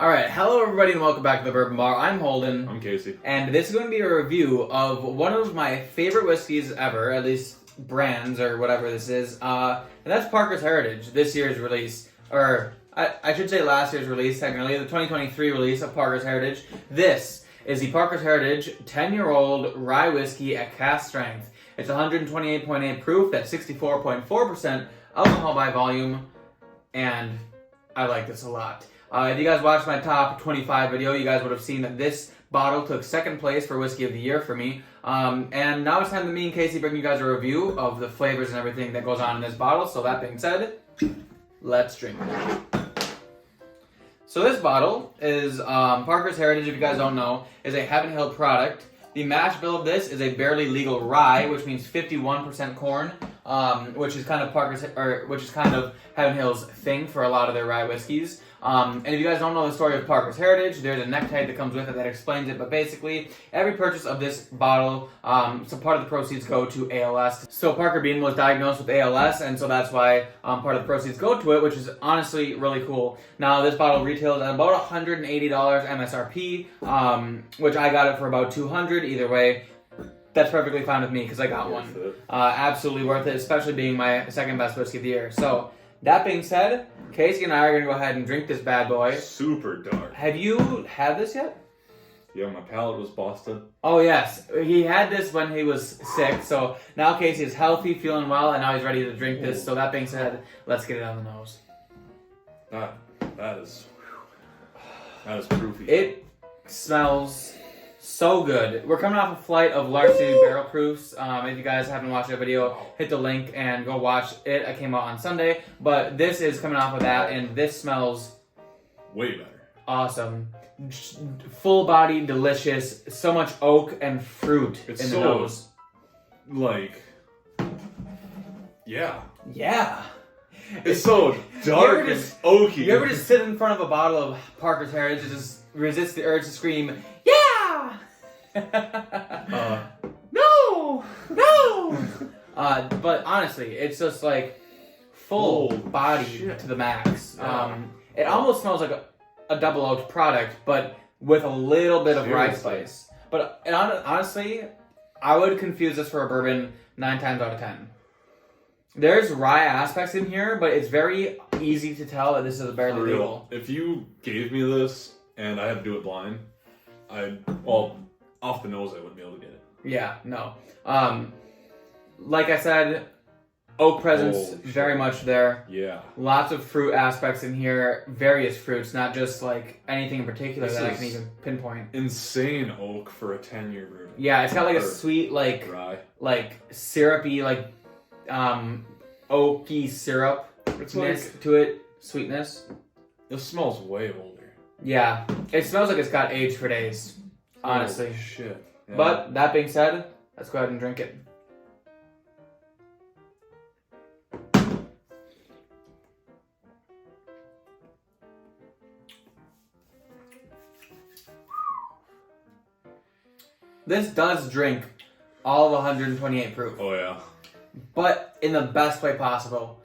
Alright, hello everybody and welcome back to the Bourbon Bar. I'm Holden. I'm Casey. And this is going to be a review of one of my favorite whiskeys ever, at least brands or whatever this is. And that's Parker's Heritage, this year's release. Or, I should say last year's release, technically, the 2023 release of Parker's Heritage. This is the Parker's Heritage 10-year-old rye whiskey at cask strength. It's 128.8 proof, that's 64.4% alcohol by volume, and I like this a lot. If you guys watched my top 25 video, you guys would have seen that this bottle took second place for Whiskey of the Year for me. And now it's time to me and Casey bring you guys a review of the flavors and everything that goes on in this bottle. So that being said, let's drink it. So this bottle is Parker's Heritage, if you guys don't know, is a Heaven Hill product. The mash bill of this is a barely legal rye, which means 51% corn, which is kind of Heaven Hill's thing for a lot of their rye whiskeys. And if you guys don't know the story of Parker's Heritage, there's a necktie that comes with it that explains it. But basically, every purchase of this bottle, so part of the proceeds go to ALS. So Parker Bean was diagnosed with ALS, and so that's why part of the proceeds go to it, which is honestly really cool. Now, this bottle retails at about $180 MSRP, which I got it for about $200. Either way, that's perfectly fine with me because I got one. Absolutely worth it, especially being my second best whiskey of the year. So, that being said, Casey and I are going to go ahead and drink this bad boy. Super dark. Have you had this yet? Yeah, my palate was busted. Oh, yes. He had this when he was sick, so now Casey is healthy, feeling well, and now he's ready to drink this. So that being said, let's get it on the nose. That is proofy. It smells so good. We're coming off a flight of Large City Barrel Proofs. If you guys haven't watched that video, hit the link and go watch it. It came out on Sunday, but this is coming off of that, and this smells way better. Awesome. Full body, delicious. So much oak and fruit in the nose. Yeah. Yeah. It's so dark and oaky. You ever just sit in front of a bottle of Parker's Heritage and just resist the urge to scream, yeah! No! But honestly, it's just like full body to the max. It almost smells like a double oaked product, but with a little bit of rye spice. But honestly, I would confuse this for a bourbon 9 times out of 10. There's rye aspects in here, but it's very easy to tell that this is a barely legal. If you gave me this and I had to do it blind, off the nose I wouldn't be able to get it. Yeah, no. Like I said, oak presence very much there. Yeah. Lots of fruit aspects in here, various fruits, not just like anything in particular that I can even pinpoint. Insane oak for a 10-year bourbon. Yeah, it's got like a sweet, rye. like syrupy, like oaky syrup to it, sweetness. This smells way older. Yeah, it smells like it's got aged for days, honestly. Holy shit. Yeah. But that being said, let's go ahead and drink it. This does drink all of 128 proof. Oh yeah. But in the best way possible.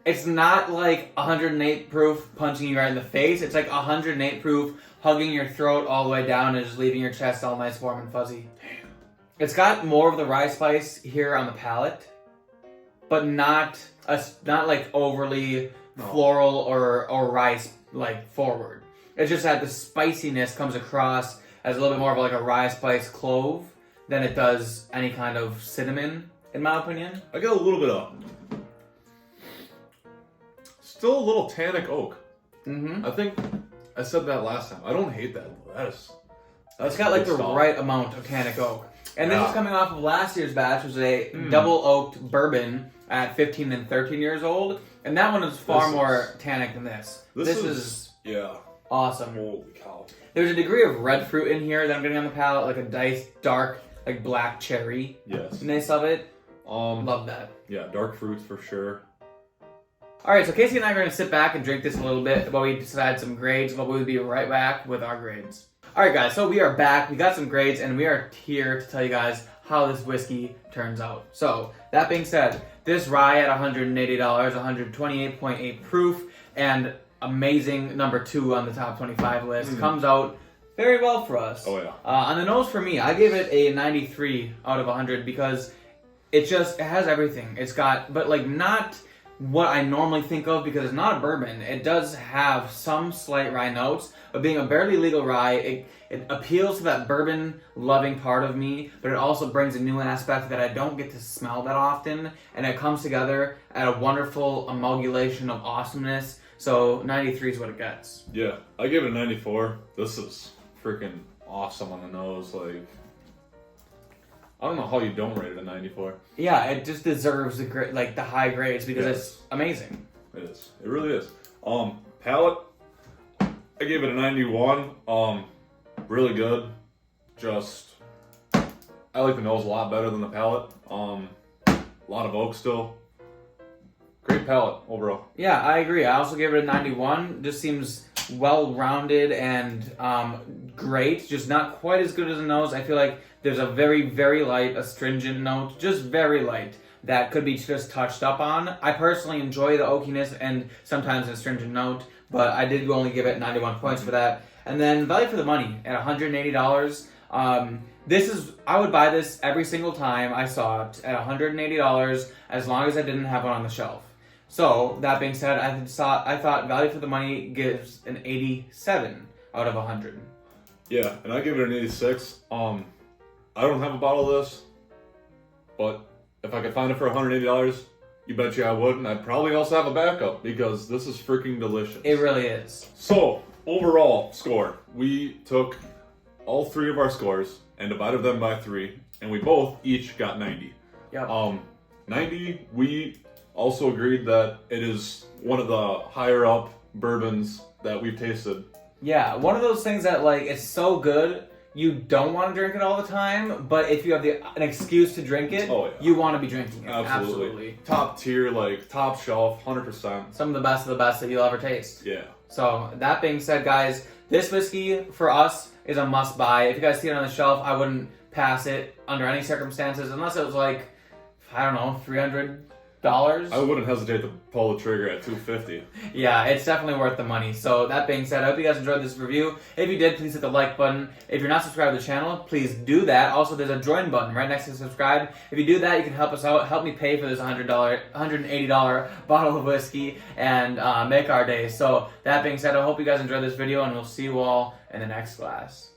It's not like 108 proof punching you right in the face. It's like 108 proof hugging your throat all the way down and just leaving your chest all nice, warm, and fuzzy. Damn. It's got more of the rye spice here on the palate, but not like overly floral or rice like forward. It's just that the spiciness comes across as a little bit more of like a rye spice clove than it does any kind of cinnamon, in my opinion. I get a little bit of still a little tannic oak. I think I said that last time. I don't hate that. It's got like the right amount of tannic oak. And this is coming off of last year's batch, which was a double oaked bourbon at 15 and 13 years old. And that one is far more tannic than this. This is awesome. Holy cow. There's a degree of red fruit in here that I'm getting on the palate, like a nice dark, like black cherry. Nice of it. Love that. Yeah, dark fruits for sure. Alright, so Casey and I are going to sit back and drink this a little bit while we decide some grades, but we'll be right back with our grades. Alright guys, so we are back, we got some grades, and we are here to tell you guys how this whiskey turns out. So, that being said, this rye at $180, 128.8 proof, and amazing number 2 on the top 25 list. Comes out very well for us. Oh, yeah. On the nose for me, I gave it a 93 out of 100 because it has everything. It's got, but like not what I normally think of because it's not a bourbon. It does have some slight rye notes, but being a barely legal rye, it appeals to that bourbon loving part of me, but it also brings a new aspect that I don't get to smell that often, and it comes together at a wonderful amalgamation of awesomeness. So 93 is what it gets. Yeah, I gave it a 94. This is freaking awesome on the nose. Like, I don't know how you don't rate it a 94. Yeah, it just deserves the high grades because it's amazing. It is. It really is. Palate, I gave it a 91. Really good. Just, I like the nose a lot better than the palate. A lot of oak still. Great palate overall. Yeah, I agree. I also gave it a 91. Just seems well-rounded and great. Just not quite as good as the nose. I feel like there's a very, very light astringent note. Just very light. That could be just touched up on. I personally enjoy the oakiness and sometimes an astringent note, but I did only give it 91 points for that. And then value for the money at $180. I would buy this every single time I saw it at $180 as long as I didn't have one on the shelf. So, that being said, I thought value for the money gives an 87 out of 100. Yeah, and I give it an 86. I don't have a bottle of this, but if I could find it for $180, you bet you I would, and I'd probably also have a backup because this is freaking delicious. It really is. So, overall score, we took all 3 of our scores and divided them by 3, and we both each got 90. Yep. 90, we also agreed that it is one of the higher up bourbons that we've tasted. Yeah, one of those things that like it's so good you don't want to drink it all the time, but if you have an excuse to drink it, you want to be drinking it. Absolutely. Top tier, like top shelf, 100%. Some of the best that you'll ever taste. Yeah. So that being said, guys, this whiskey for us is a must buy. If you guys see it on the shelf, I wouldn't pass it under any circumstances unless it was like, I don't know, $300. I wouldn't hesitate to pull the trigger at $250. Yeah, it's definitely worth the money. So that being said, I hope you guys enjoyed this review. If you did, please hit the like button. If you're not subscribed to the channel, please do that. Also, there's a join button right next to subscribe. If you do that, you can help us out, help me pay for this $180 bottle of whiskey and make our day. So that being said, I hope you guys enjoyed this video, and we'll see you all in the next glass.